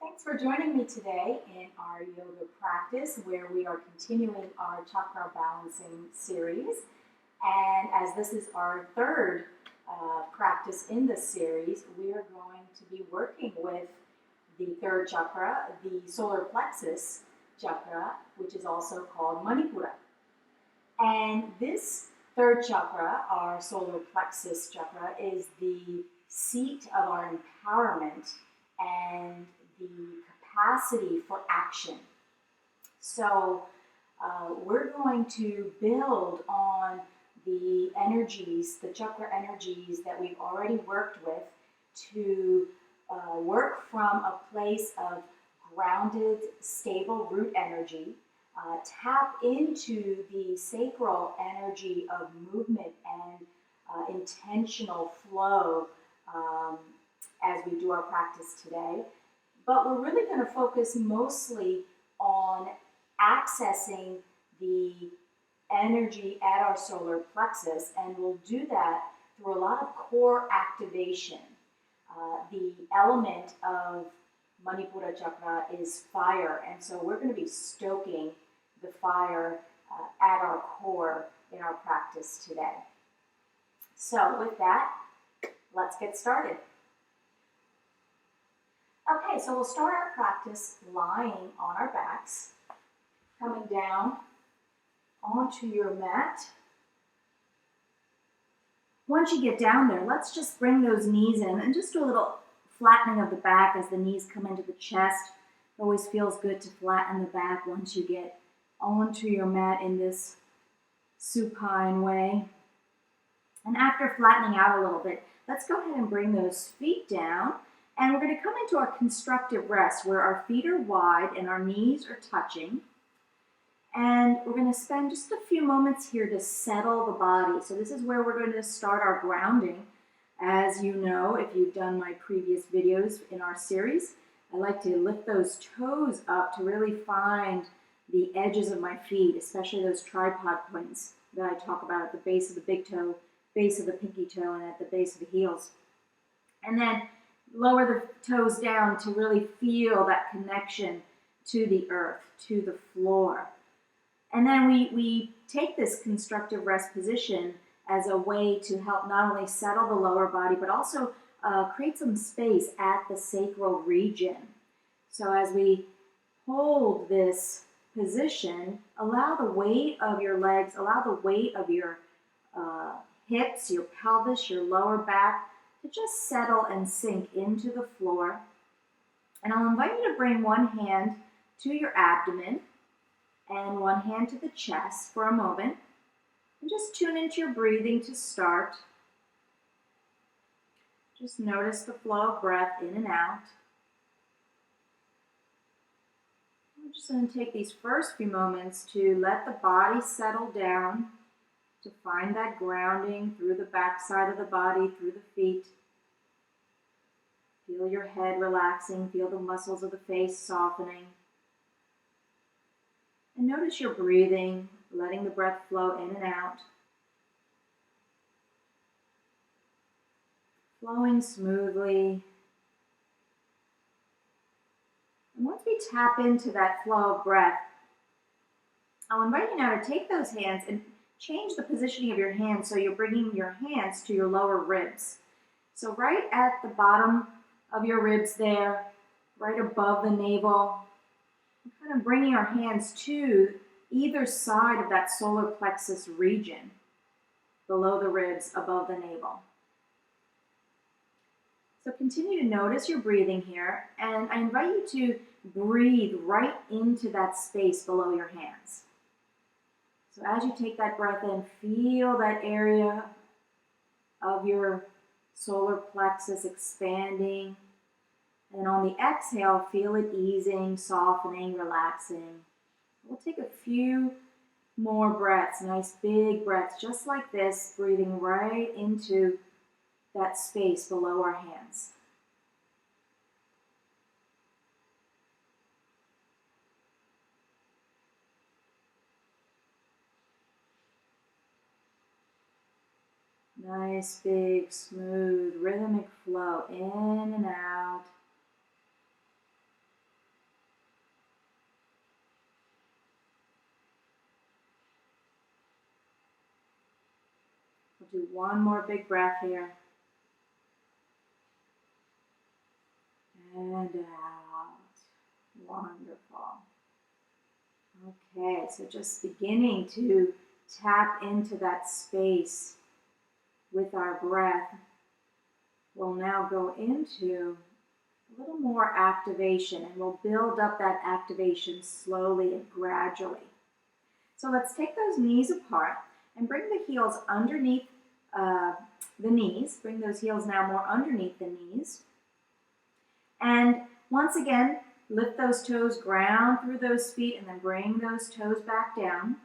Thanks for joining me today in our yoga practice where we are continuing our chakra balancing series. And as this is our third practice in this series, we are going to be working with the third chakra, the Solar Plexus Chakra, which is also called Manipura. And this third chakra, our Solar Plexus Chakra, is the seat of our empowerment and the capacity for action. So we're going to build on the energies, the chakra energies that we've already worked with to work from a place of grounded, stable root energy, tap into the sacral energy of movement and intentional flow as we do our practice today. But we're really going to focus mostly on accessing the energy at our solar plexus, and we'll do that through a lot of core activation. The element of Manipura chakra is fire, and so we're going to be stoking the fire at our core in our practice today. So with that, let's get started. Okay, so we'll start our practice lying on our backs, coming down onto your mat. Once you get down there, let's just bring those knees in and just do a little flattening of the back as the knees come into the chest. It always feels good to flatten the back once you get onto your mat in this supine way. And after flattening out a little bit, let's go ahead and bring those feet down. And we're going to come into our constructive rest where our feet are wide and our knees are touching. And we're going to spend just a few moments here to settle the body. So this is where we're going to start our grounding. As you know, if you've done my previous videos in our series, I like to lift those toes up to really find the edges of my feet, especially those tripod points that I talk about at the base of the big toe, base of the pinky toe, and at the base of the heels. And then lower the toes down to really feel that connection to the earth, to the floor. And then we take this constructive rest position as a way to help not only settle the lower body, but also create some space at the sacral region. So as we hold this position, allow the weight of your legs, allow the weight of your hips, your pelvis, your lower back, to just settle and sink into the floor. And I'll invite you to bring one hand to your abdomen and one hand to the chest for a moment. And just tune into your breathing to start. Just notice the flow of breath in and out. We're just going to take these first few moments to let the body settle down, to find that grounding through the back side of the body, through the feet. Feel your head relaxing, feel the muscles of the face softening. And notice your breathing, letting the breath flow in and out. Flowing smoothly. And once we tap into that flow of breath, I'll invite you now to take those hands and change the positioning of your hands so you're bringing your hands to your lower ribs. So right at the bottom of your ribs there, right above the navel, we're kind of bringing our hands to either side of that solar plexus region, below the ribs, above the navel. So continue to notice your breathing here, and I invite you to breathe right into that space below your hands. So as you take that breath in, feel that area of your solar plexus expanding. And on the exhale, feel it easing, softening, relaxing. We'll take a few more breaths, nice big breaths, just like this, breathing right into that space below our hands. Nice, big, smooth, rhythmic flow in and out. We'll do one more big breath here. And out. Wonderful. Okay, so just beginning to tap into that space with our breath. We'll now go into a little more activation, and we'll build up that activation slowly and gradually. So let's take those knees apart and bring the heels underneath the knees. Bring those heels now more underneath the knees. And once again, lift those toes, ground through those feet, and then bring those toes back down.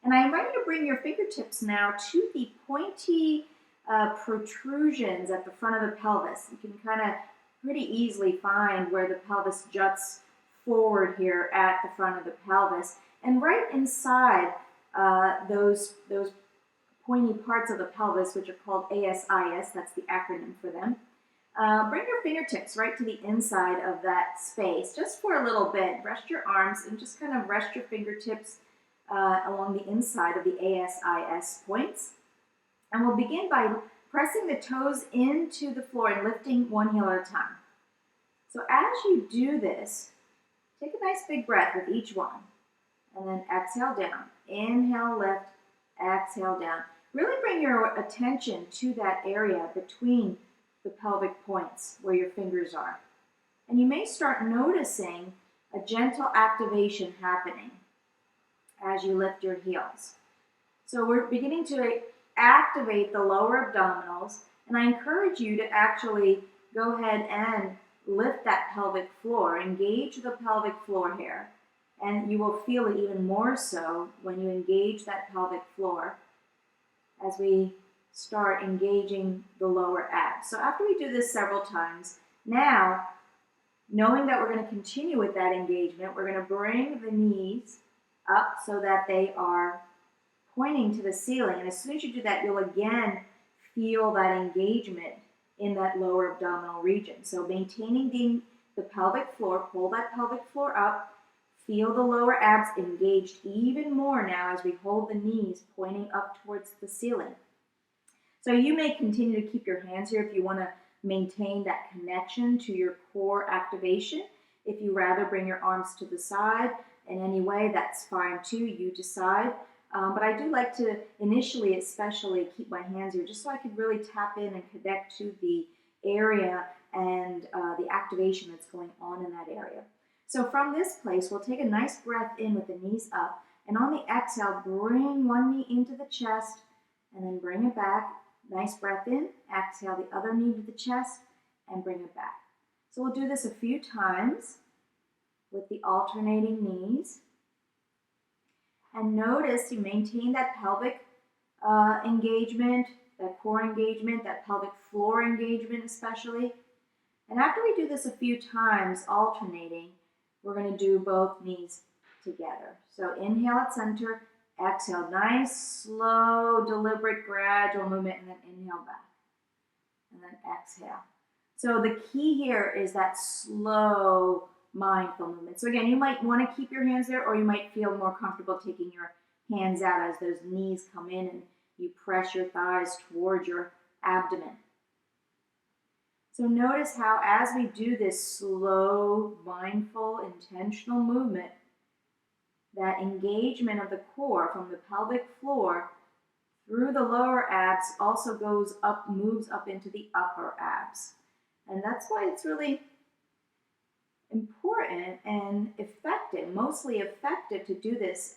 And I invite you to bring your fingertips now to the pointy protrusions at the front of the pelvis. You can kind of pretty easily find where the pelvis juts forward here at the front of the pelvis. And right inside those pointy parts of the pelvis, which are called ASIS, that's the acronym for them, bring your fingertips right to the inside of that space, just for a little bit. Rest your arms and just kind of rest your fingertips along the inside of the ASIS points. And we'll begin by pressing the toes into the floor and lifting one heel at a time. So as you do this, take a nice big breath with each one. And then exhale down. Inhale, lift, exhale down. Really bring your attention to that area between the pelvic points where your fingers are. And you may start noticing a gentle activation happening as you lift your heels. So we're beginning to activate the lower abdominals, and I encourage you to actually go ahead and lift that pelvic floor, engage the pelvic floor here, and you will feel it even more so when you engage that pelvic floor as we start engaging the lower abs. So after we do this several times, now, knowing that we're going to continue with that engagement, we're going to bring the knees up so that they are pointing to the ceiling. And as soon as you do that, you'll again feel that engagement in that lower abdominal region. So maintaining the pelvic floor, pull that pelvic floor up, feel the lower abs engaged even more now as we hold the knees pointing up towards the ceiling. So you may continue to keep your hands here if you want to maintain that connection to your core activation. If you rather bring your arms to the side in any way, that's fine too, you decide. But I do like to initially especially keep my hands here just so I can really tap in and connect to the area and the activation that's going on in that area. So from this place, we'll take a nice breath in with the knees up, and on the exhale, bring one knee into the chest and then bring it back. Nice breath in, exhale the other knee to the chest and bring it back. So we'll do this a few times with the alternating knees. And notice you maintain that pelvic engagement, that core engagement, that pelvic floor engagement especially. And after we do this a few times, alternating, we're going to do both knees together. So inhale at center, exhale, nice, slow, deliberate, gradual movement, and then inhale back. And then exhale. So the key here is that slow, mindful movement. So again, you might want to keep your hands there, or you might feel more comfortable taking your hands out as those knees come in and you press your thighs towards your abdomen. So notice how as we do this slow, mindful, intentional movement, that engagement of the core from the pelvic floor through the lower abs also goes up, moves up into the upper abs. And that's why it's really important and effective, mostly effective to do this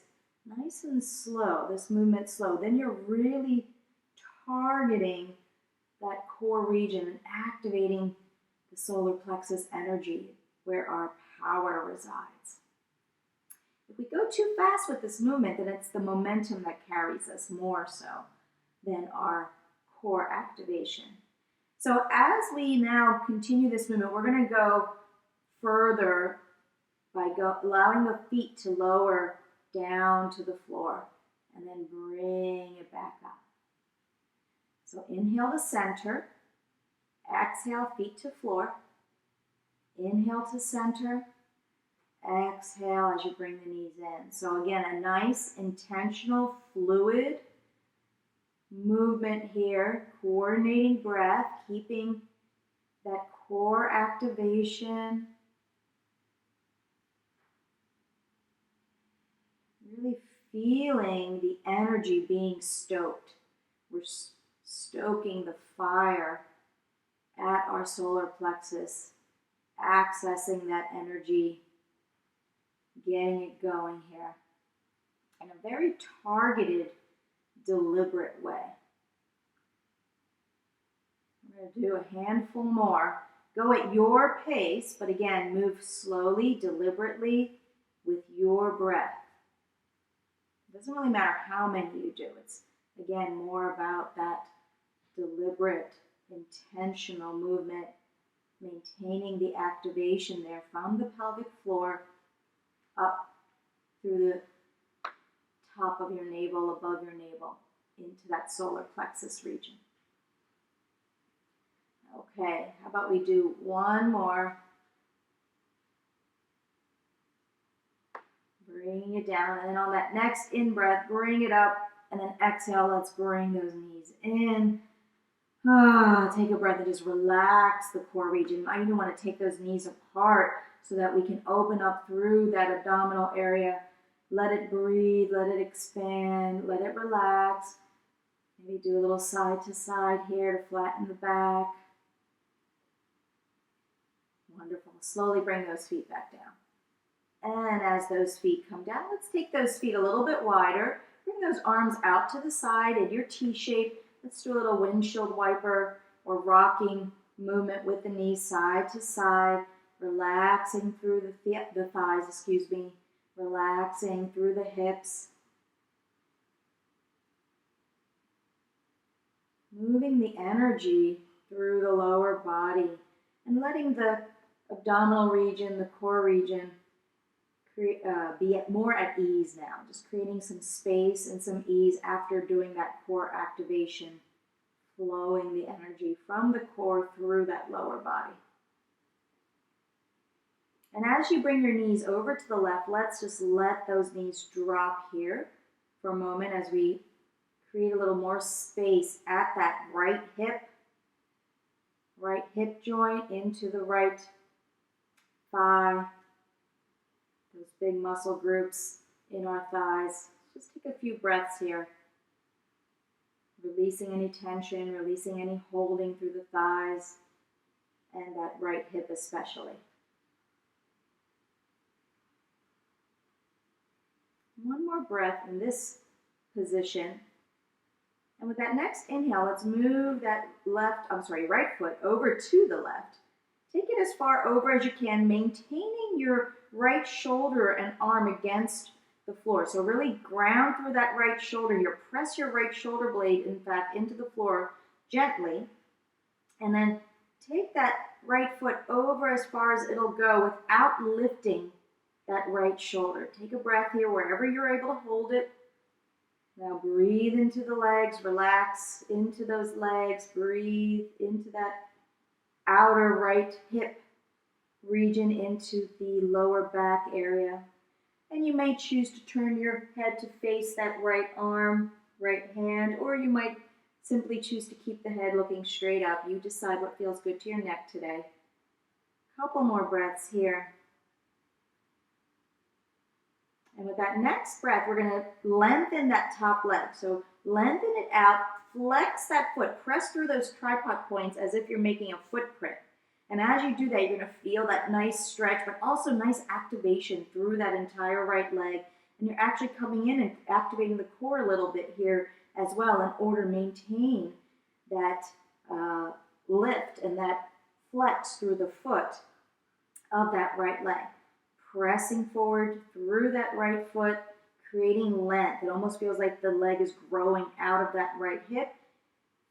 nice and slow, this movement slow. Then you're really targeting that core region and activating the solar plexus energy where our power resides. If we go too fast with this movement, then it's the momentum that carries us more so than our core activation. So as we now continue this movement, we're going to go further by allowing the feet to lower down to the floor and then bring it back up. So inhale to center, exhale, feet to floor, inhale to center, exhale as you bring the knees in. So again, a nice, intentional, fluid movement here, coordinating breath, keeping that core activation. Really feeling the energy being stoked. We're stoking the fire at our solar plexus, accessing that energy, getting it going here in a very targeted, deliberate way. We're going to do a handful more. Go at your pace, but again, move slowly, deliberately with your breath. It doesn't really matter how many you do. It's, again, more about that deliberate, intentional movement, maintaining the activation there from the pelvic floor up through the top of your navel, above your navel, into that solar plexus region. Okay, how about we do one more? Bringing it down, and then on that next in-breath, bring it up, and then exhale, let's bring those knees in. Take a breath and just relax the core region. I even want to take those knees apart so that we can open up through that abdominal area. Let it breathe, let it expand, let it relax. Maybe do a little side to side here to flatten the back. Wonderful. Slowly bring those feet back down. And as those feet come down, let's take those feet a little bit wider. Bring those arms out to the side in your T shape. Let's do a little windshield wiper or rocking movement with the knees side to side, relaxing through the thighs, relaxing through the hips. Moving the energy through the lower body and letting the abdominal region, the core region, be more at ease now. Just creating some space and some ease after doing that core activation, flowing the energy from the core through that lower body. And as you bring your knees over to the left, let's just let those knees drop here for a moment as we create a little more space at that right hip joint into the right thigh. Those big muscle groups in our thighs. Just take a few breaths here. Releasing any tension, releasing any holding through the thighs and that right hip especially. One more breath in this position. And with that next inhale, let's move that right foot over to the left. Take it as far over as you can, maintaining your right shoulder and arm against the floor. So really ground through that right shoulder here. Press your right shoulder blade, in fact, into the floor gently. And then take that right foot over as far as it'll go without lifting that right shoulder. Take a breath here wherever you're able to hold it. Now breathe into the legs, relax into those legs, breathe into that outer right hip region, into the lower back area. And you may choose to turn your head to face that right arm, right hand, or you might simply choose to keep the head looking straight up. You decide what feels good to your neck today. Couple more breaths here. And with that next breath, we're going to lengthen that top leg. So lengthen it out, flex that foot, press through those tripod points as if you're making a footprint. And as you do that, you're going to feel that nice stretch, but also nice activation through that entire right leg. And you're actually coming in and activating the core a little bit here as well in order to maintain that lift and that flex through the foot of that right leg. Pressing forward through that right foot, creating length. It almost feels like the leg is growing out of that right hip.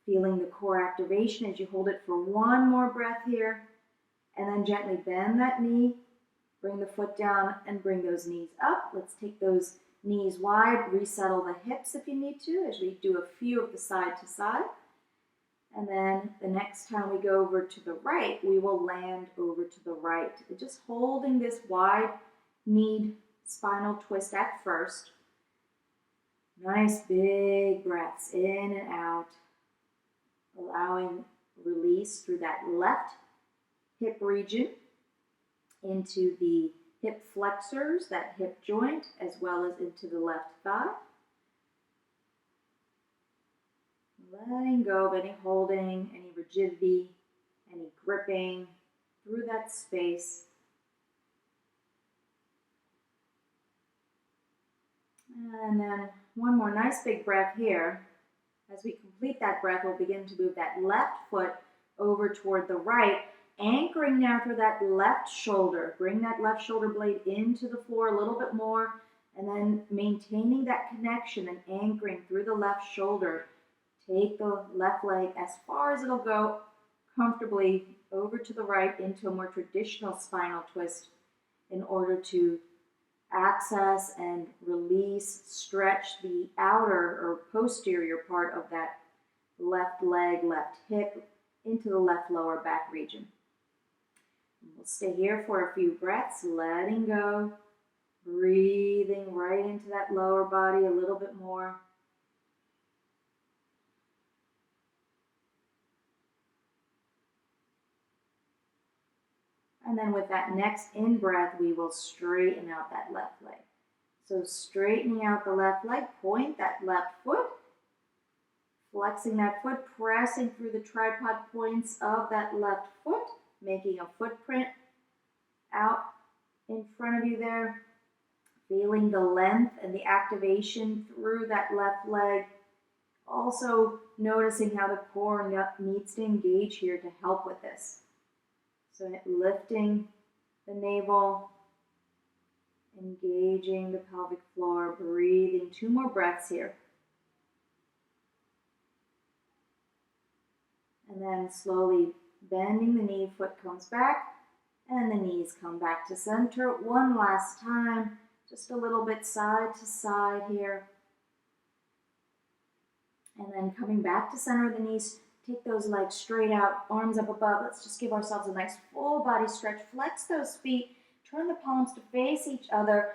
Feeling the core activation as you hold it for one more breath here. And then gently bend that knee, bring the foot down and bring those knees up. Let's take those knees wide, resettle the hips if you need to as we do a few of the side to side. And then the next time we go over to the right, we will land over to the right. Just holding this wide kneed spinal twist at first. Nice big breaths in and out, allowing release through that left hip region into the hip flexors, that hip joint, as well as into the left thigh. Letting go of any holding, any rigidity, any gripping through that space. And then one more nice big breath here. As we complete that breath, we'll begin to move that left foot over toward the right, anchoring now through that left shoulder. Bring that left shoulder blade into the floor a little bit more, and then maintaining that connection and anchoring through the left shoulder. Take the left leg as far as it'll go comfortably over to the right into a more traditional spinal twist in order to access and release, stretch the outer or posterior part of that left leg, left hip into the left lower back region. We'll stay here for a few breaths, letting go, breathing right into that lower body a little bit more. And then with that next in-breath, we will straighten out that left leg. So straightening out the left leg, point that left foot, flexing that foot, pressing through the tripod points of that left foot, making a footprint out in front of you there. Feeling the length and the activation through that left leg. Also noticing how the core needs to engage here to help with this. So lifting the navel, engaging the pelvic floor, breathing. 2 more breaths here. And then slowly bending the knee, foot comes back, and the knees come back to center. One last time, just a little bit side to side here. And then coming back to center of the knees, take those legs straight out, arms up above. Let's just give ourselves a nice full body stretch. Flex those feet, turn the palms to face each other.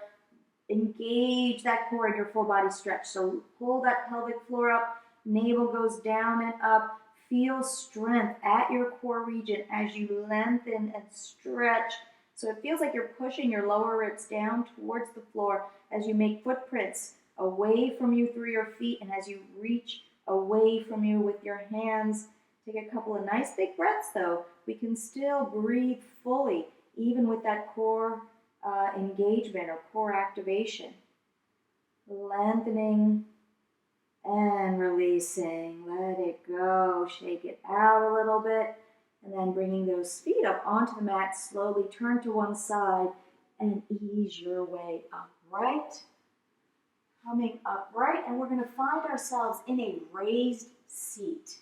Engage that core in your full body stretch. So pull that pelvic floor up, navel goes down and up. Feel strength at your core region as you lengthen and stretch. So it feels like you're pushing your lower ribs down towards the floor as you make footprints away from you through your feet, and as you reach away from you with your hands. Take a couple of nice big breaths though. We can still breathe fully, even with that core engagement or core activation. Lengthening and releasing. Let it go. Shake it out a little bit. And then bringing those feet up onto the mat. Slowly turn to one side and ease your way upright. Coming upright, and we're going to find ourselves in a raised seat.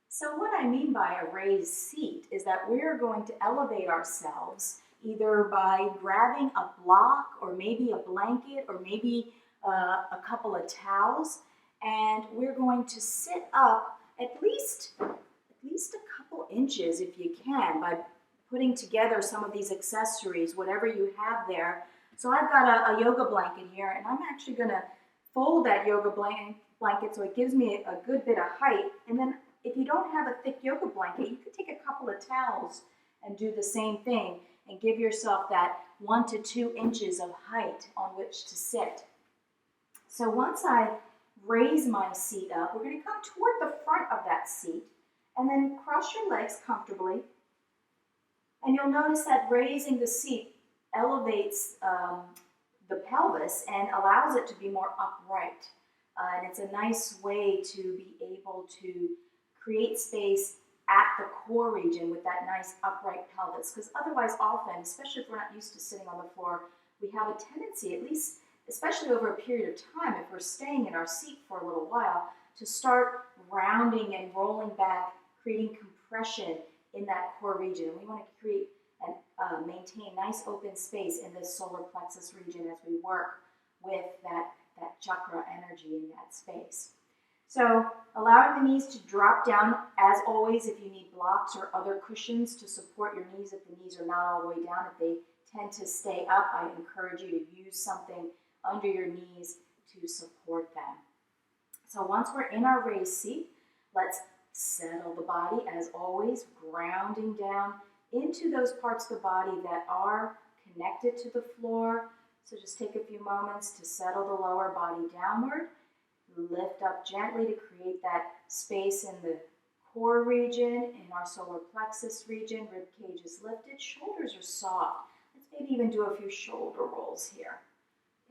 So what I mean by a raised seat is that we're going to elevate ourselves either by grabbing a block or maybe a blanket or maybe a couple of towels, and we're going to sit up at least a couple inches if you can by putting together some of these accessories, whatever you have there. So I've got a yoga blanket here, and I'm actually going to fold that yoga blanket so it gives me a good bit of height. And then if you don't have a thick yoga blanket, you could take a couple of towels and do the same thing and give yourself that 1 to 2 inches of height on which to sit. So once I raise my seat up, we're going to come toward the front of that seat and then cross your legs comfortably. And you'll notice that raising the seat elevates the pelvis and allows it to be more upright. And it's a nice way to be able to create space at the core region with that nice upright pelvis. Because otherwise often, especially if we're not used to sitting on the floor, we have a tendency, at least especially over a period of time, if we're staying in our seat for a little while, to start rounding and rolling back, creating compression in that core region. And we want to create and maintain nice open space in this solar plexus region as we work with that chakra energy in that space. So allowing the knees to drop down, as always, if you need blocks or other cushions to support your knees, if the knees are not all the way down, if they tend to stay up, I encourage you to use something under your knees to support them. So once we're in our raised seat, let's settle the body as always, grounding down into those parts of the body that are connected to the floor. So just take a few moments to settle the lower body downward. Lift up gently to create that space in the core region, in our solar plexus region. Rib cage is lifted, shoulders are soft. Let's maybe even do a few shoulder rolls here.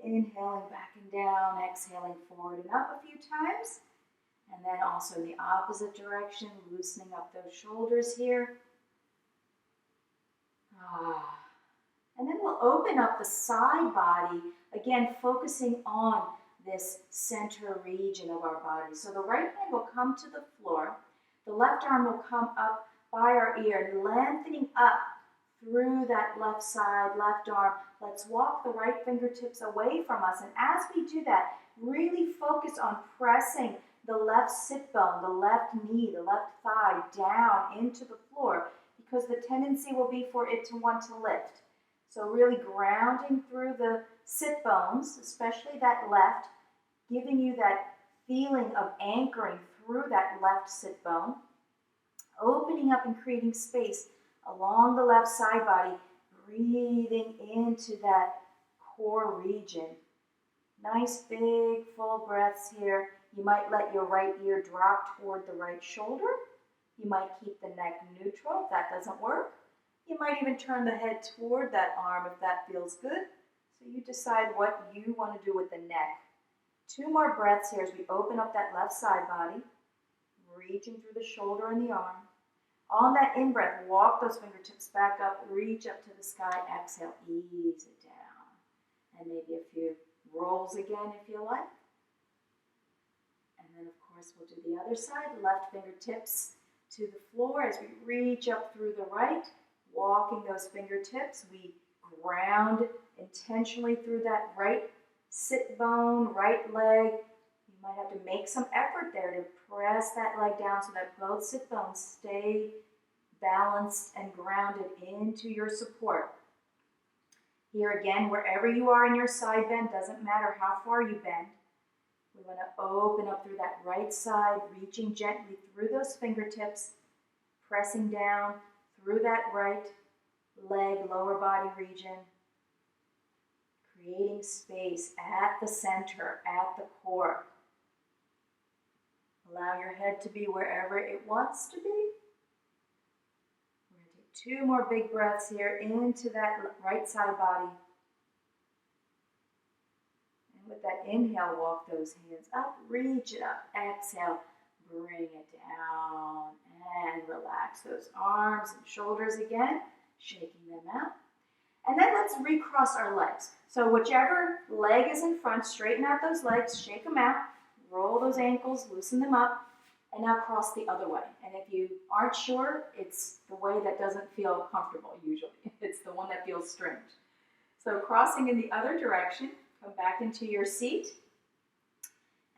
Inhaling back and down, exhaling forward and up a few times. And then also in the opposite direction, loosening up those shoulders here. And then we'll open up the side body, again focusing on this center region of our body. So the right hand will come to the floor. The left arm will come up by our ear, lengthening up through that left side, left arm. Let's walk the right fingertips away from us. And as we do that, really focus on pressing the left sit bone, the left knee, the left thigh down into the floor, because the tendency will be for it to want to lift. So really grounding through the sit bones, especially that left, giving you that feeling of anchoring through that left sit bone, opening up and creating space along the left side body, breathing into that core region. Nice big full breaths here. You might let your right ear drop toward the right shoulder. You might keep the neck neutral if that doesn't work. You might even turn the head toward that arm if that feels good. So you decide what you want to do with the neck. 2 more breaths here as we open up that left side body, reaching through the shoulder and the arm. On that in-breath, walk those fingertips back up, reach up to the sky, exhale, ease it down. And maybe a few rolls again if you like. And then of course we'll do the other side, left fingertips to the floor as we reach up through the right, walking those fingertips. We ground intentionally through that right sit bone, right leg. You might have to make some effort there to press that leg down so that both sit bones stay balanced and grounded into your support. Here again, wherever you are in your side bend, doesn't matter how far you bend. We want to open up through that right side, reaching gently through those fingertips, pressing down through that right leg, lower body region, creating space at the center, at the core. Allow your head to be wherever it wants to be. We're going to take 2 more big breaths here into that right side body. And with that inhale, walk those hands up, reach it up. Exhale, bring it down and relax those arms and shoulders again, shaking them out. And then let's recross our legs. So whichever leg is in front, straighten out those legs, shake them out, roll those ankles, loosen them up, and now cross the other way. And if you aren't sure, it's the way that doesn't feel comfortable usually. It's the one that feels strange. So crossing in the other direction, come back into your seat.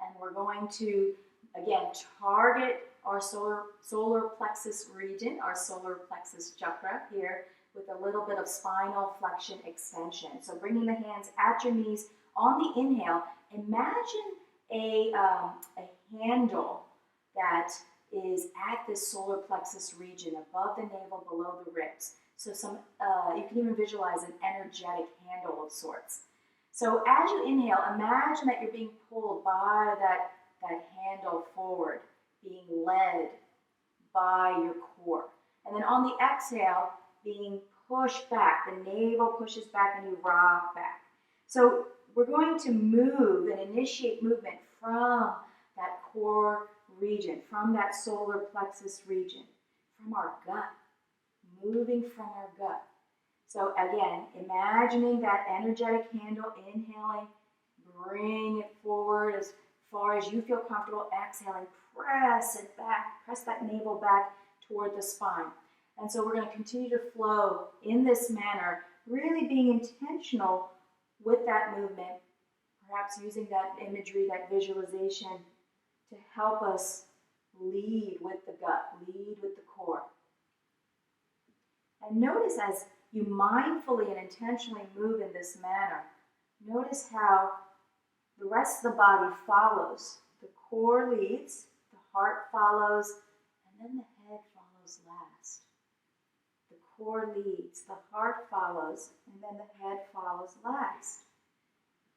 And we're going to, again, target our solar plexus region, our solar plexus chakra here, with a little bit of spinal flexion extension. So bringing the hands at your knees on the inhale, imagine a handle that is at this solar plexus region, above the navel, below the ribs. So you can even visualize an energetic handle of sorts. So as you inhale, imagine that you're being pulled by that handle forward, being led by your core. And then on the exhale, being pushed back. The navel pushes back and you rock back. So we're going to move and initiate movement from that core region, from that solar plexus region, from our gut, moving from our gut. So again, imagining that energetic handle, inhaling, bring it forward as far as you feel comfortable, exhaling, press it back, press that navel back toward the spine. And so we're going to continue to flow in this manner, really being intentional with that movement, perhaps using that imagery, that visualization to help us lead with the gut, lead with the core. And notice as you mindfully and intentionally move in this manner, notice how The rest of the body follows. The core leads, the heart follows, and then the head follows last. The core leads, the heart follows, and then the head follows last.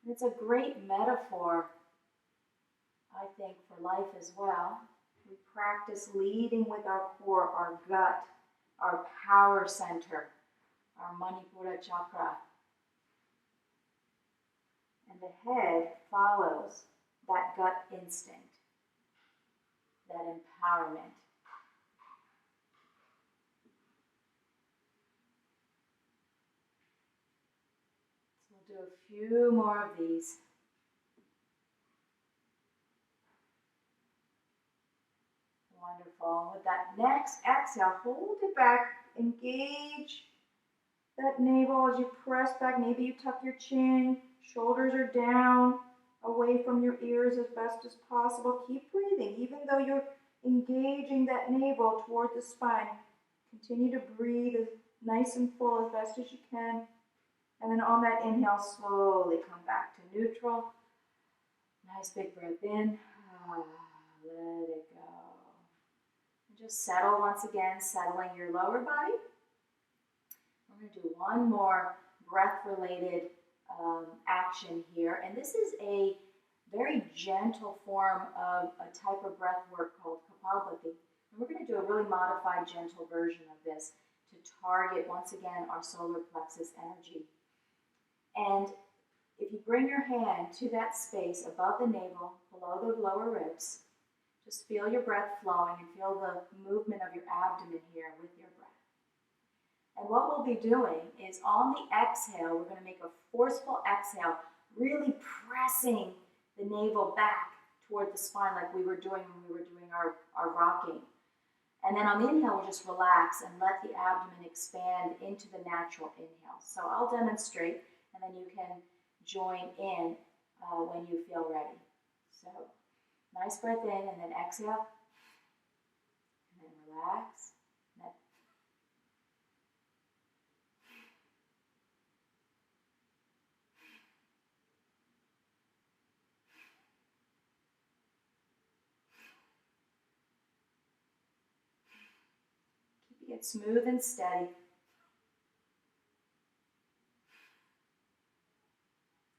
And it's a great metaphor, I think, for life as well. We practice leading with our core, our gut, our power center, our Manipura chakra. And the head follows that gut instinct, that empowerment. So we'll do a few more of these. Wonderful. With that next exhale, hold it back, engage that navel as you press back. Maybe you tuck your chin, shoulders are down, away from your ears as best as possible. Keep breathing, even though you're engaging that navel toward the spine. Continue to breathe as nice and full as best as you can. And then on that inhale, slowly come back to neutral. Nice big breath in. Let it go. And just settle once again, settling your lower body. We're going to do one more breath-related action here. And this is a very gentle form of a type of breath work called Kapalbhati. And we're going to do a really modified, gentle version of this to target, once again, our solar plexus energy. And if you bring your hand to that space above the navel, below the lower ribs, just feel your breath flowing and feel the movement of your abdomen here with your breath. And what we'll be doing is on the exhale, we're going to make a forceful exhale, really pressing the navel back toward the spine like we were doing when we were doing our rocking. And then on the inhale, we'll just relax and let the abdomen expand into the natural inhale. So I'll demonstrate, and then you can join in when you feel ready. So nice breath in, and then exhale, and then relax. Keeping it smooth and steady.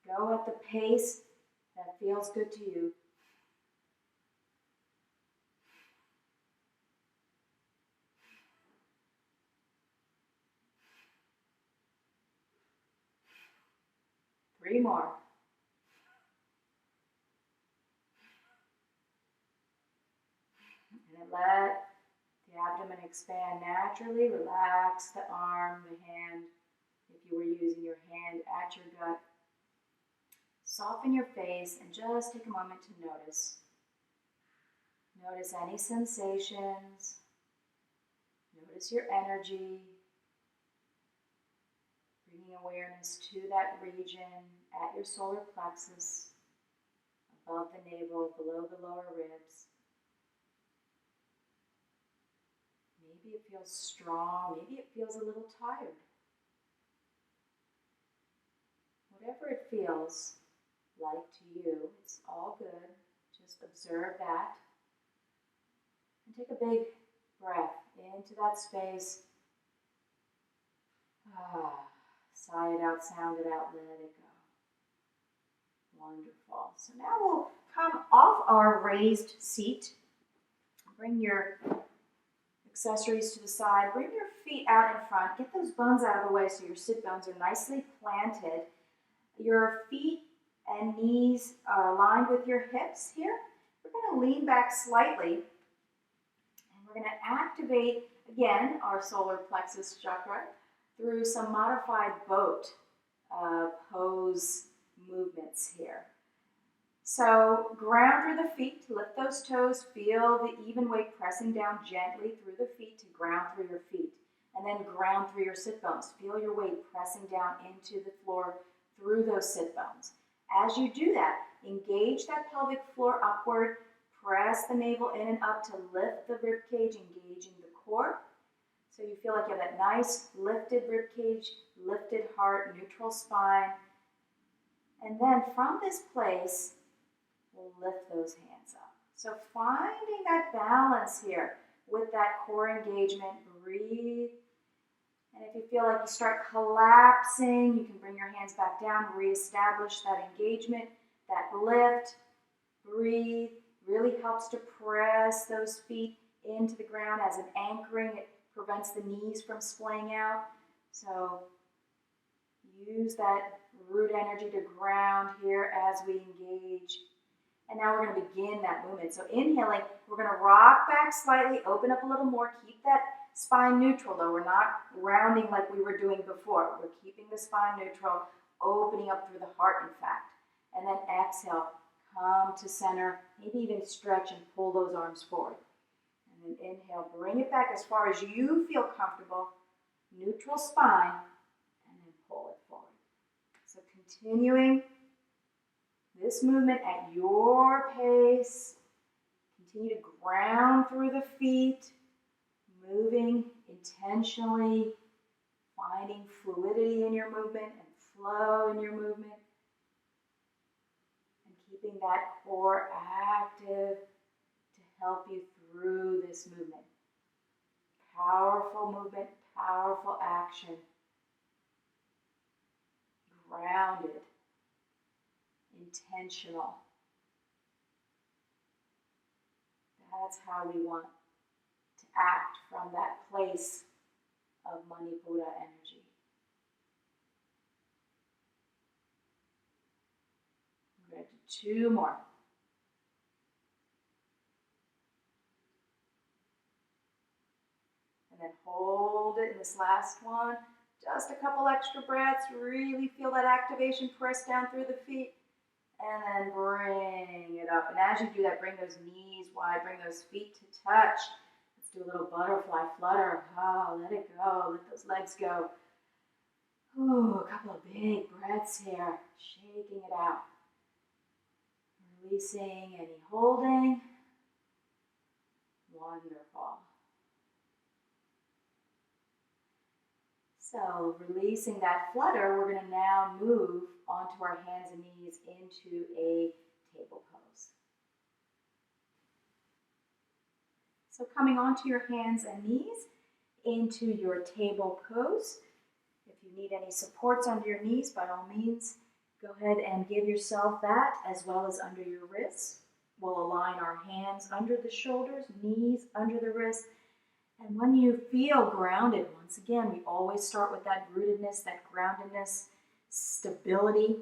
Go at the pace that feels good to you. Three more. And then let the abdomen expand naturally. Relax the arm, the hand, if you were using your hand at your gut. Soften your face and just take a moment to notice. Notice any sensations. Notice your energy. Bringing awareness to that region at your solar plexus, above the navel, below the lower ribs. Maybe it feels strong, maybe it feels a little tired. Whatever it feels like to you, it's all good. Just observe that. And take a big breath into that space. Sigh it out, sound it out, let it go. Wonderful. So now we'll come off our raised seat. Bring your accessories to the side. Bring your feet out in front. Get those bones out of the way so your sit bones are nicely planted. Your feet and knees are aligned with your hips here. We're going to lean back slightly. And we're going to activate, again, our solar plexus chakra through some modified boat pose movements here. So ground through the feet, lift those toes, feel the even weight pressing down gently through the feet to ground through your feet. And then ground through your sit bones. Feel your weight pressing down into the floor through those sit bones. As you do that, engage that pelvic floor upward, press the navel in and up to lift the rib cage, engaging the core. So you feel like you have that nice lifted rib cage, lifted heart, neutral spine. And then from this place, we'll lift those hands up. So finding that balance here with that core engagement, breathe. And if you feel like you start collapsing, you can bring your hands back down, reestablish that engagement, that lift, breathe. Really helps to press those feet into the ground as an anchoring. It prevents the knees from splaying out. So use that root energy to ground here as we engage. And now we're going to begin that movement. So inhaling, we're going to rock back slightly, open up a little more, keep that spine neutral though. We're not rounding like we were doing before. We're keeping the spine neutral, opening up through the heart, in fact. And then exhale, come to center, maybe even stretch and pull those arms forward. And then inhale, bring it back as far as you feel comfortable, neutral spine, and then pull it forward. So continuing this movement at your pace. Continue to ground through the feet, moving intentionally, finding fluidity in your movement and flow in your movement, and keeping that core active to help you through this movement. Powerful movement, powerful action. Grounded. Intentional. That's how we want to act from that place of Manipura energy. We're going to do 2 more. And then hold it in this last one. Just a couple extra breaths. Really feel that activation. Press down through the feet. And then bring it up. And as you do that, bring those knees wide. Bring those feet to touch. Let's do a little butterfly flutter. Oh, let it go. Let those legs go. Ooh, a couple of big breaths here. Shaking it out. Releasing any holding. Wonderful. So releasing that flutter, we're going to now move onto our hands and knees into a table pose. So coming onto your hands and knees into your table pose. If you need any supports under your knees, by all means, go ahead and give yourself that, as well as under your wrists. We'll align our hands under the shoulders, knees under the wrists. And when you feel grounded, once again, we always start with that rootedness, that groundedness, stability.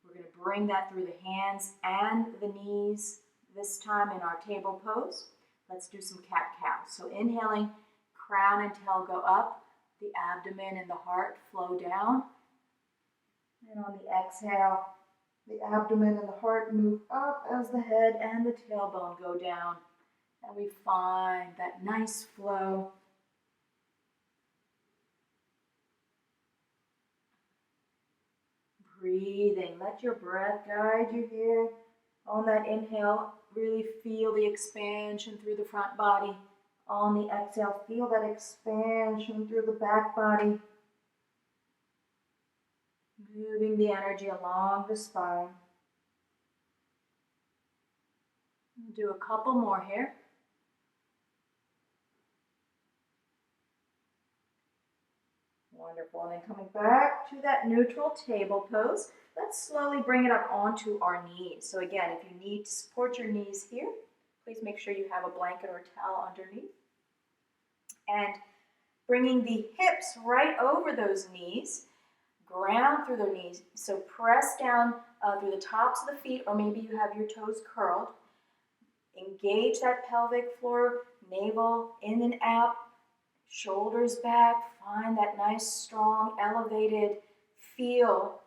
We're going to bring that through the hands and the knees, this time in our table pose. Let's do some cat-cow. So inhaling, crown and tail go up, the abdomen and the heart flow down. And on the exhale, the abdomen and the heart move up as the head and the tailbone go down. And we find that nice flow. Breathing. Let your breath guide you here. On that inhale, really feel the expansion through the front body. On the exhale, feel that expansion through the back body. Moving the energy along the spine. We'll do a couple more here. Wonderful. And then coming back to that neutral table pose, let's slowly bring it up onto our knees. So again, if you need to support your knees here, please make sure you have a blanket or towel underneath. And bringing the hips right over those knees, ground through their knees. So press down through the tops of the feet, or maybe you have your toes curled. Engage that pelvic floor, navel in and out. Shoulders back, find that nice, strong, elevated feel.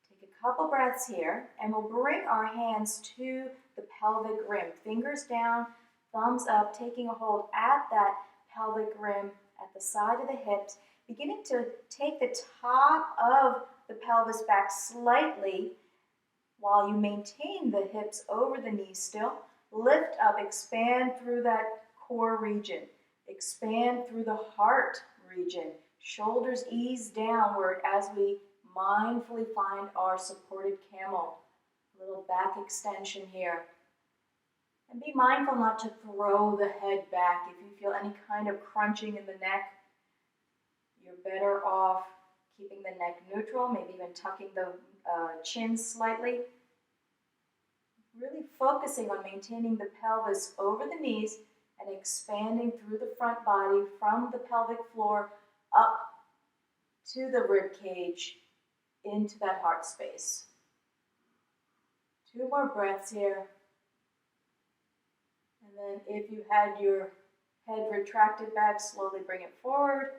Take a couple breaths here, and we'll bring our hands to the pelvic rim. Fingers down, thumbs up, taking a hold at that pelvic rim at the side of the hips, beginning to take the top of the pelvis back slightly while you maintain the hips over the knees still. Lift up, expand through that core region. Expand through the heart region. Shoulders ease downward as we mindfully find our supported camel, little back extension here. And be mindful not to throw the head back. If you feel any kind of crunching in the neck, you're better off keeping the neck neutral, maybe even tucking the chin slightly. Really focusing on maintaining the pelvis over the knees and expanding through the front body from the pelvic floor up to the rib cage into that heart space. 2 more breaths here. And then if you had your head retracted back, slowly bring it forward.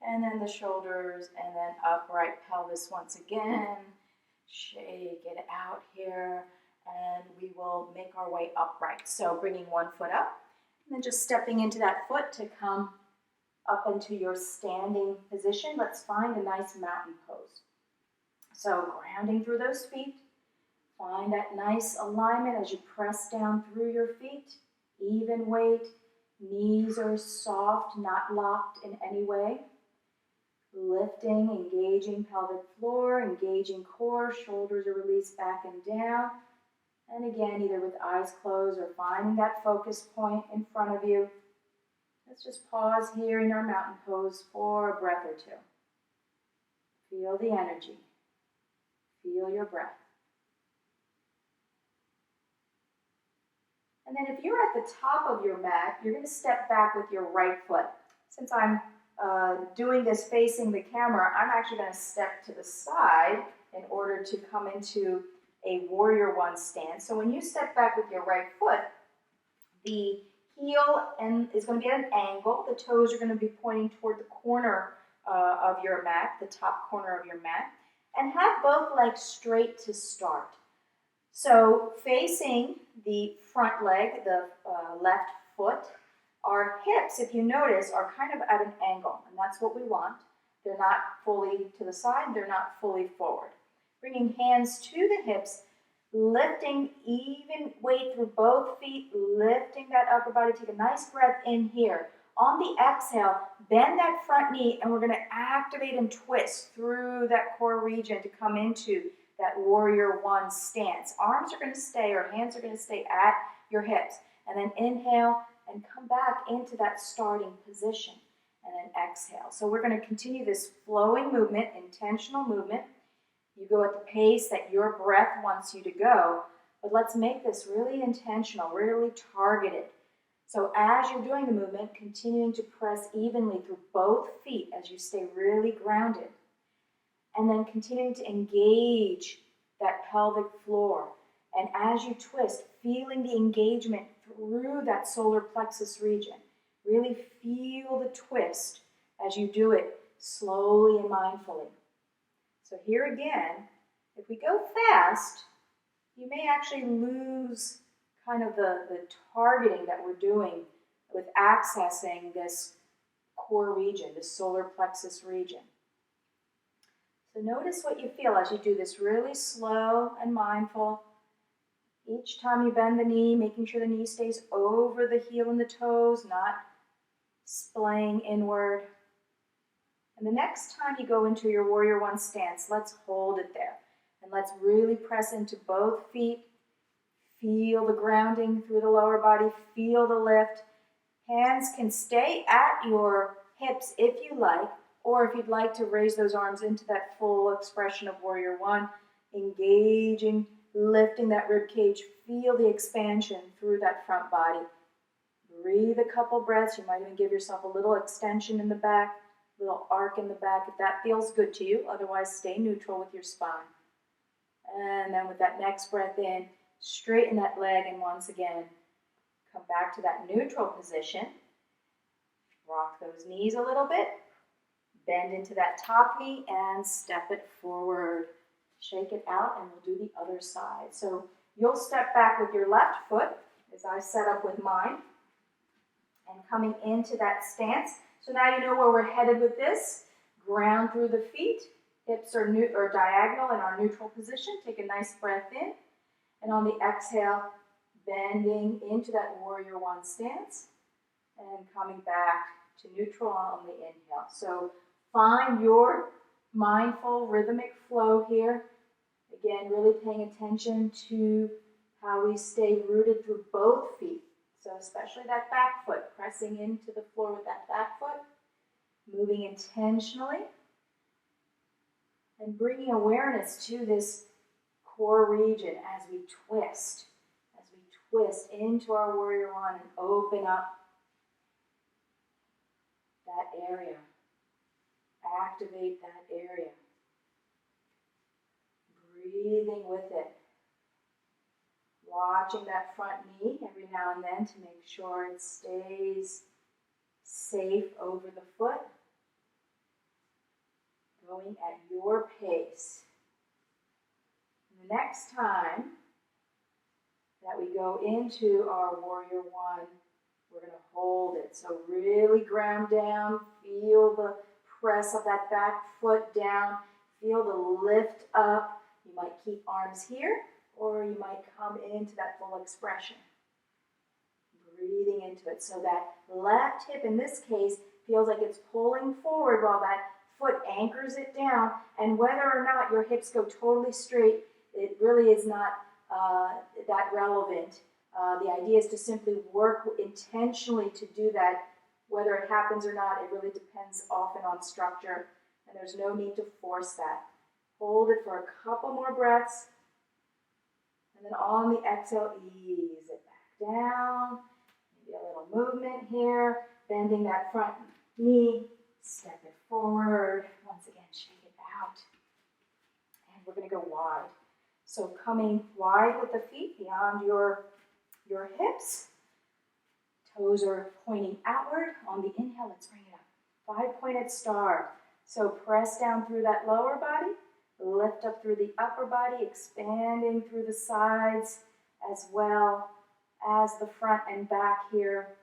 And then the shoulders, and then upright pelvis once again. Shake it out here. And we will make our way upright. So bringing one foot up, and then just stepping into that foot to come up into your standing position. Let's find a nice mountain pose. So grounding through those feet. Find that nice alignment as you press down through your feet. Even weight. Knees are soft, not locked in any way. Lifting, engaging pelvic floor, engaging core. Shoulders are released back and down. And again, either with eyes closed or finding that focus point in front of you. Let's just pause here in our mountain pose for a breath or two. Feel the energy. Feel your breath. And then if you're at the top of your mat, you're going to step back with your right foot. Since I'm doing this facing the camera, I'm actually going to step to the side in order to come into a warrior one stance. So when you step back with your right foot, the heel is going to be at an angle. The toes are going to be pointing toward the corner of your mat, the top corner of your mat, and have both legs straight to start. So facing the front leg, the left foot, our hips, if you notice, are kind of at an angle, and that's what we want. They're not fully to the side, they're not fully forward. Bringing hands to the hips, lifting even weight through both feet, lifting that upper body. Take a nice breath in here. On the exhale, bend that front knee, and we're going to activate and twist through that core region to come into that warrior one stance. Arms are going to stay, or hands are going to stay at your hips. And then inhale and come back into that starting position. And then exhale. So we're going to continue this flowing movement, intentional movement. You go at the pace that your breath wants you to go, but let's make this really intentional, really targeted. So as you're doing the movement, continuing to press evenly through both feet as you stay really grounded. And then continuing to engage that pelvic floor. And as you twist, feeling the engagement through that solar plexus region. Really feel the twist as you do it slowly and mindfully. So here again, if we go fast, you may actually lose kind of the targeting that we're doing with accessing this core region, this solar plexus region. So notice what you feel as you do this really slow and mindful. Each time you bend the knee, making sure the knee stays over the heel and the toes, not splaying inward. And the next time you go into your warrior one stance, let's hold it there. And let's really press into both feet. Feel the grounding through the lower body. Feel the lift. Hands can stay at your hips if you like, or if you'd like to raise those arms into that full expression of warrior one, engaging, lifting that rib cage. Feel the expansion through that front body. Breathe a couple breaths. You might even give yourself a little extension in the back, a little arc in the back if that feels good to you. Otherwise, stay neutral with your spine. And then with that next breath in, straighten that leg, and once again, come back to that neutral position. Rock those knees a little bit. Bend into that top knee and step it forward. Shake it out, and we'll do the other side. So you'll step back with your left foot, as I set up with mine, and coming into that stance. So now you know where we're headed with this. Ground through the feet. Hips are diagonal in our neutral position. Take a nice breath in. And on the exhale, bending into that warrior one stance. And coming back to neutral on the inhale. So find your mindful, rhythmic flow here. Again, really paying attention to how we stay rooted through both feet. So especially that back foot, pressing into the floor with that back foot, moving intentionally, and bringing awareness to this core region as we twist into our warrior one and open up that area. Activate that area. Breathing with it. Watching that front knee every now and then to make sure it stays safe over the foot. Going at your pace. And the next time that we go into our warrior one, we're going to hold it. So really ground down. Feel the press of that back foot down. Feel the lift up. You might keep arms here, or you might come into that full expression. Breathing into it. So that left hip, in this case, feels like it's pulling forward while that foot anchors it down. And whether or not your hips go totally straight, it really is not that relevant. The idea is to simply work intentionally to do that. Whether it happens or not, it really depends often on structure, and there's no need to force that. Hold it for a couple more breaths, and then on the exhale, ease it back down. Maybe a little movement here, bending that front knee, step it forward. Once again, shake it out. And we're going to go wide. So coming wide with the feet beyond your hips. Toes are pointing outward. On the inhale, let's bring it up. 5-pointed star. So press down through that lower body. Lift up through the upper body, expanding through the sides as well as the front and back here.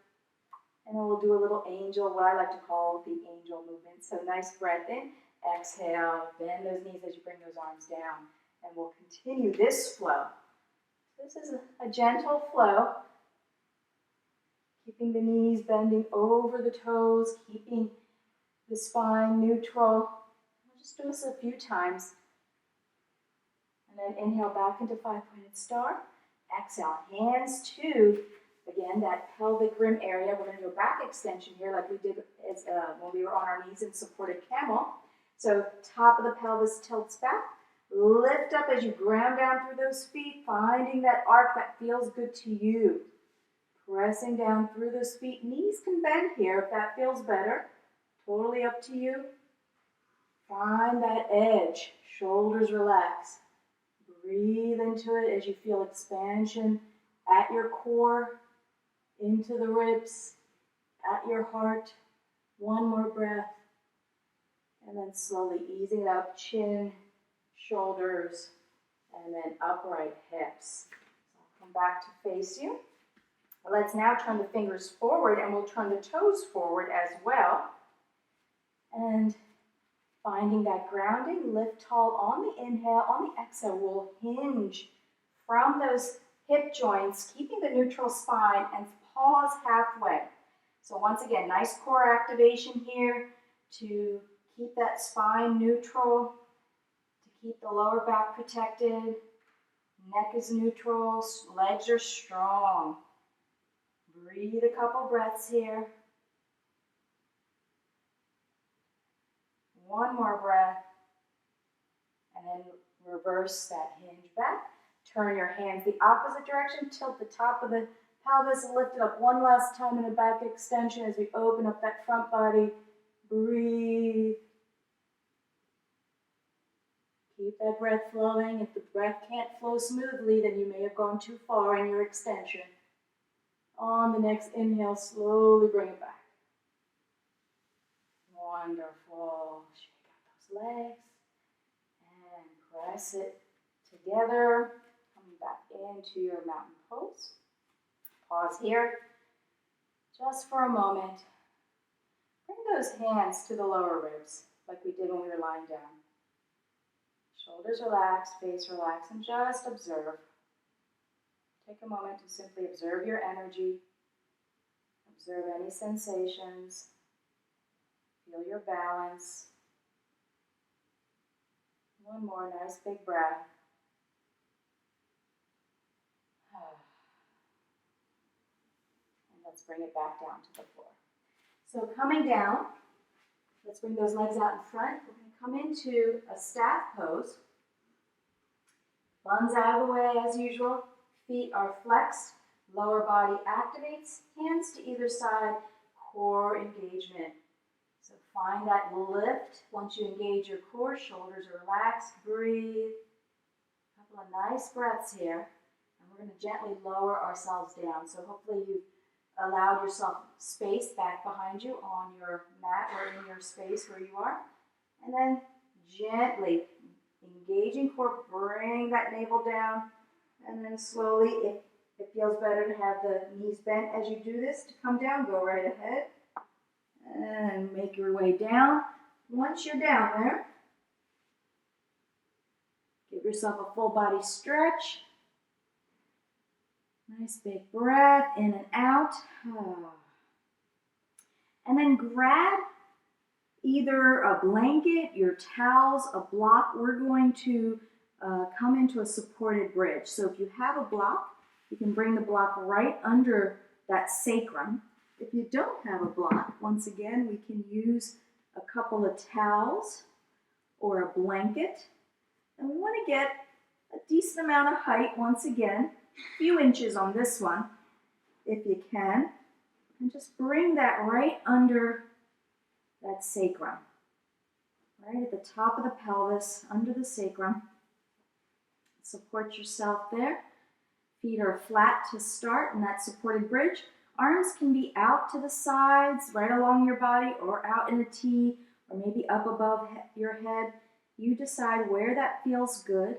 And then we'll do a little angel, what I like to call the angel movement. So nice breath in. Exhale. Bend those knees as you bring those arms down. And we'll continue this flow. This is a gentle flow. Keeping the knees bending over the toes, keeping the spine neutral. We'll just do this a few times. And then inhale back into 5-pointed star. Exhale, hands to, again, that pelvic rim area. We're going to do a back extension here like we did when we were on our knees in supported camel. So top of the pelvis tilts back. Lift up as you ground down through those feet, finding that arc that feels good to you. Pressing down through those feet. Knees can bend here if that feels better. Totally up to you. Find that edge. Shoulders relax. Breathe into it as you feel expansion at your core, into the ribs, at your heart. One more breath. And then slowly easing it up. Chin, shoulders, and then upright hips. So I'll come back to face you. Let's now turn the fingers forward, and we'll turn the toes forward as well. And finding that grounding, lift tall on the inhale. On the exhale, we'll hinge from those hip joints, keeping the neutral spine, and pause halfway. So once again, nice core activation here to keep that spine neutral, to keep the lower back protected. Neck is neutral, legs are strong. Breathe a couple breaths here. One more breath. And then reverse that hinge back. Turn your hands the opposite direction. Tilt the top of the pelvis. Lift it up one last time in a back extension as we open up that front body. Breathe. Keep that breath flowing. If the breath can't flow smoothly, then you may have gone too far in your extension. On the next inhale, slowly bring it back. Wonderful. Shake out those legs. And press it together. Coming back into your mountain pose. Pause here. Just for a moment. Bring those hands to the lower ribs, like we did when we were lying down. Shoulders relaxed, face relaxed, and just observe. Take a moment to simply observe your energy. Observe any sensations. Feel your balance. One more nice big breath. And let's bring it back down to the floor. So coming down, let's bring those legs out in front. We're going to come into a staff pose. Buns out of the way as usual. Feet are flexed. Lower body activates. Hands to either side. Core engagement. So find that lift. Once you engage your core, shoulders are relaxed. Breathe. A couple of nice breaths here. And we're going to gently lower ourselves down. So hopefully you've allowed yourself space back behind you on your mat or in your space where you are. And then gently engaging core, bring that navel down. And then slowly, if it feels better to have the knees bent as you do this, to come down, go right ahead. And make your way down. Once you're down there, give yourself a full body stretch. Nice big breath in and out. And then grab either a blanket, your towels, a block. We're going to come into a supported bridge. So if you have a block, you can bring the block right under that sacrum. If you don't have a block, once again, we can use a couple of towels or a blanket. And we want to get a decent amount of height once again. A few inches on this one, if you can, and just bring that right under that sacrum, right at the top of the pelvis, under the sacrum. Support yourself there. Feet are flat to start in that supported bridge. Arms can be out to the sides, right along your body, or out in a T, or maybe up above your head. You decide where that feels good.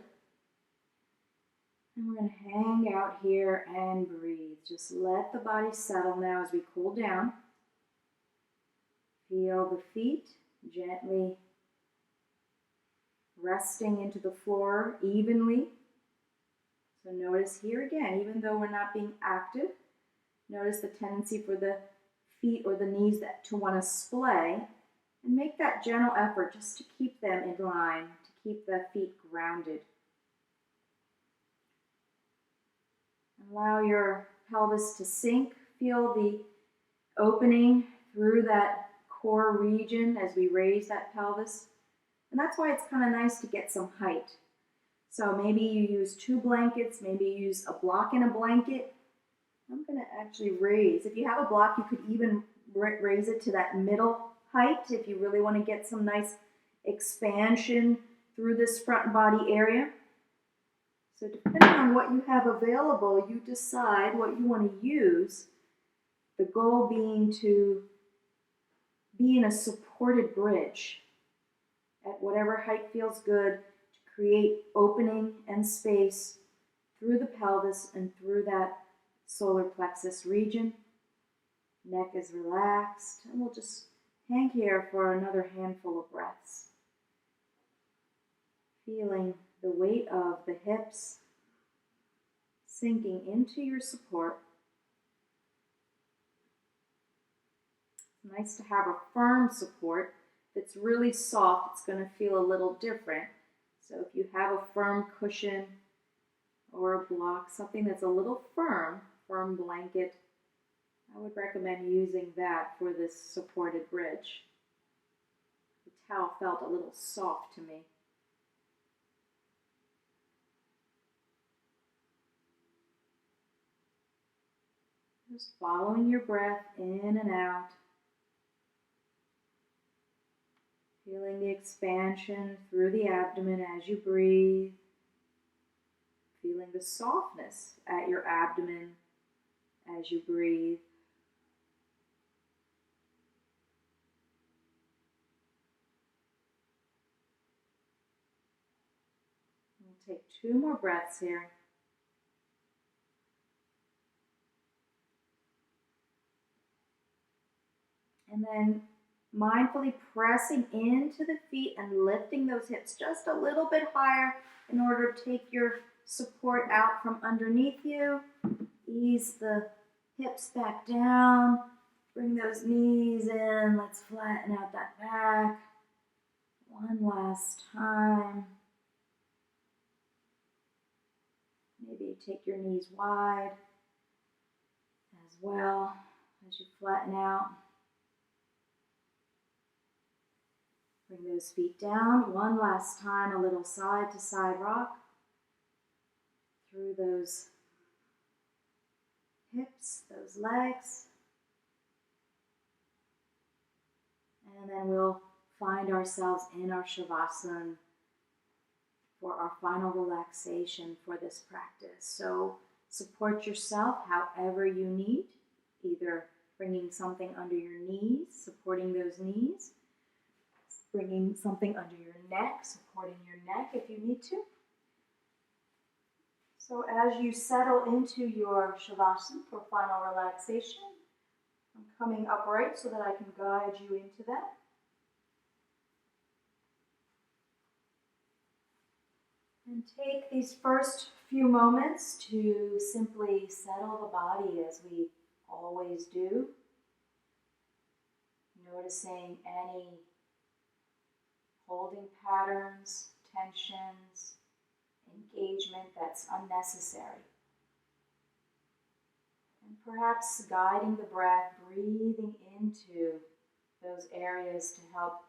And we're going to hang out here and breathe. Just let the body settle now as we cool down. Feel the feet gently resting into the floor evenly. So notice here again, even though we're not being active, notice the tendency for the feet or the knees to want to splay. And make that gentle effort just to keep them in line, to keep the feet grounded. Allow your pelvis to sink. Feel the opening through that core region as we raise that pelvis. And that's why it's kind of nice to get some height. So maybe you use 2 blankets, maybe you use a block and a blanket. I'm going to actually raise. If you have a block, you could even raise it to that middle height if you really want to get some nice expansion through this front body area. So depending on what you have available, you decide what you want to use. The goal being to be in a supported bridge at whatever height feels good to create opening and space through the pelvis and through that solar plexus region. Neck is relaxed, and we'll just hang here for another handful of breaths. Feeling the weight of the hips sinking into your support. It's nice to have a firm support. If it's really soft, it's going to feel a little different. So if you have a firm cushion or a block, something that's a little firm blanket, I would recommend using that for this supported bridge. The towel felt a little soft to me. Just following your breath in and out. Feeling the expansion through the abdomen as you breathe. Feeling the softness at your abdomen as you breathe. We'll take 2 more breaths here. And then mindfully pressing into the feet and lifting those hips just a little bit higher in order to take your support out from underneath you. Ease the hips back down. Bring those knees in. Let's flatten out that back. One last time. take your knees wide as well as you flatten out. Bring those feet down. One last time, a little side to side rock through those hips, those legs. And then we'll find ourselves in our Shavasana for our final relaxation for this practice. So support yourself however you need, either bringing something under your knees, supporting those knees, bringing something under your neck, supporting your neck if you need to. So as you settle into your Shavasana for final relaxation, I'm coming upright so that I can guide you into that. And take these first few moments to simply settle the body as we always do. Noticing any holding patterns, tensions, engagement that's unnecessary. And perhaps guiding the breath, breathing into those areas to help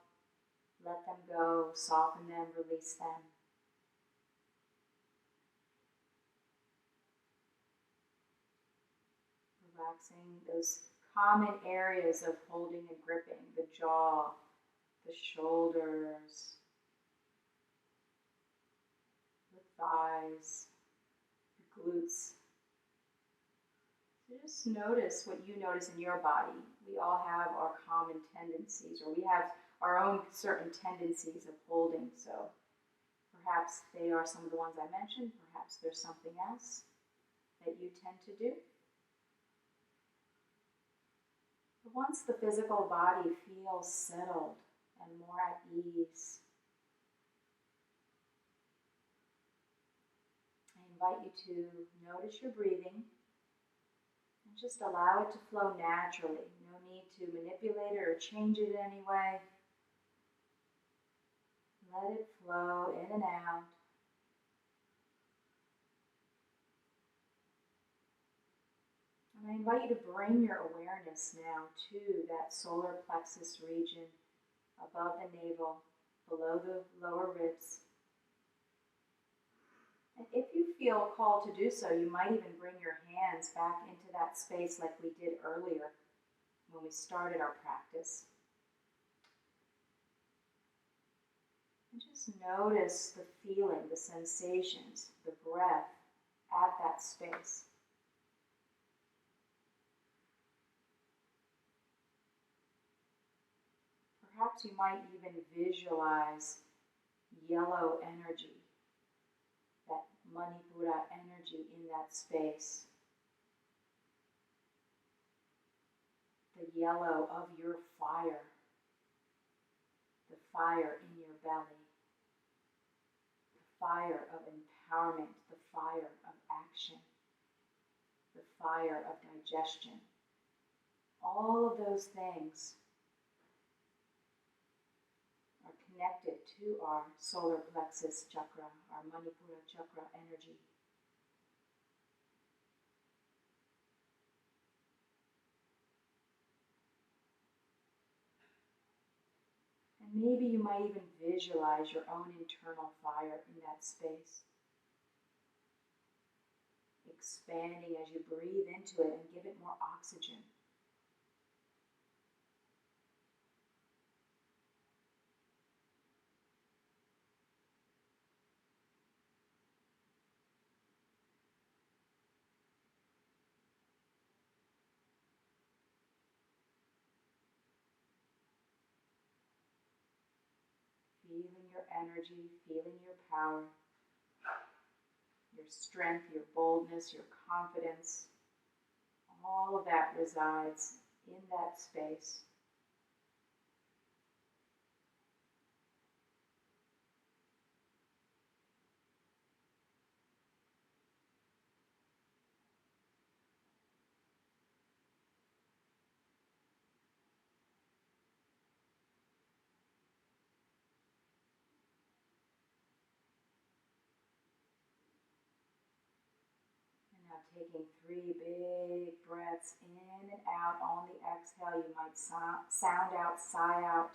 let them go, soften them, release them. Relaxing those common areas of holding and gripping, the jaw, the shoulders, the thighs, the glutes. So just notice what you notice in your body. We all have our common tendencies, or we have our own certain tendencies of holding. So perhaps they are some of the ones I mentioned. Perhaps there's something else that you tend to do. But once the physical body feels settled and more at ease, I invite you to notice your breathing and just allow it to flow naturally. No need to manipulate it or change it in any way. Let it flow in and out. And I invite you to bring your awareness now to that solar plexus region above the navel, below the lower ribs. And if you feel called to do so, you might even bring your hands back into that space like we did earlier when we started our practice. And just notice the feeling, the sensations, the breath at that space. Perhaps you might even visualize yellow energy, that Manipura energy in that space. The yellow of your fire, the fire in your belly, the fire of empowerment, the fire of action, the fire of digestion. All of those things are connected to our solar plexus chakra, our Manipura chakra energy. And maybe you might even visualize your own internal fire in that space, expanding as you breathe into it and give it more oxygen. Feeling your energy, feeling your power, your strength, your boldness, your confidence. All of that resides in that space. taking 3 big breaths in and out. On the exhale, you might sound out, sigh out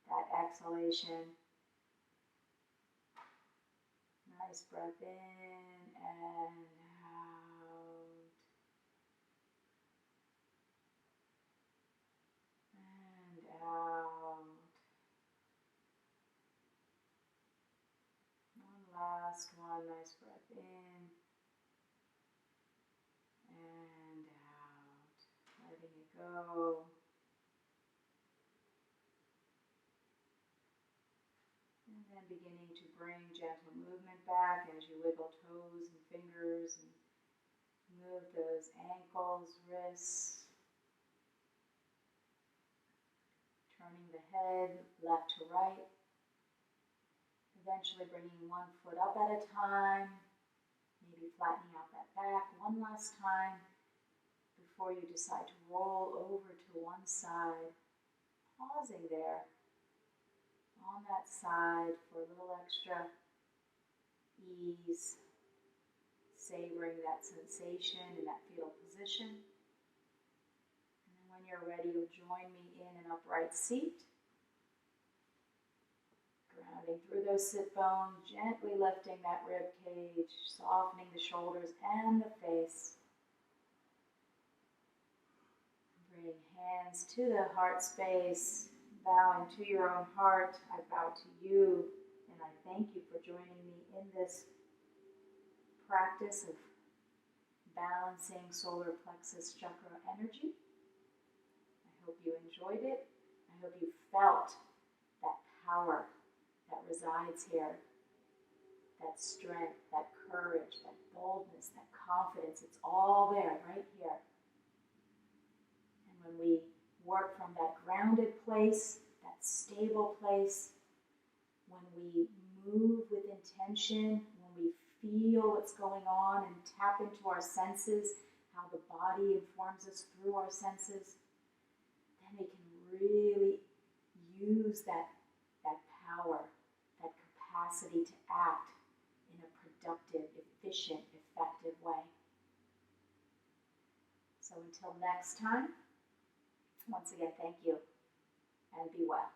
that exhalation. Nice breath in and out. And out. One last one. Nice breath in and out. Letting it go. And then beginning to bring gentle movement back as you wiggle toes and fingers and move those ankles, wrists. Turning the head left to right. Eventually bringing one foot up at a time. Maybe flattening out that back one last time before you decide to roll over to one side. Pausing there on that side for a little extra ease. Savoring that sensation in that fetal position. And then when you're ready, you'll join me in an upright seat. Grounding through those sit bones, gently lifting that rib cage, softening the shoulders and the face. Bring hands to the heart space, bowing to your own heart. I bow to you, and I thank you for joining me in this practice of balancing solar plexus chakra energy. I hope you enjoyed it. I hope you felt that power that resides here, that strength, that courage, that boldness, that confidence. It's all there, right here. And when we work from that grounded place, that stable place, when we move with intention, when we feel what's going on and tap into our senses, how the body informs us through our senses, then we can really use that power, that capacity to act in a productive, efficient, effective way. So until next time, once again, thank you and be well.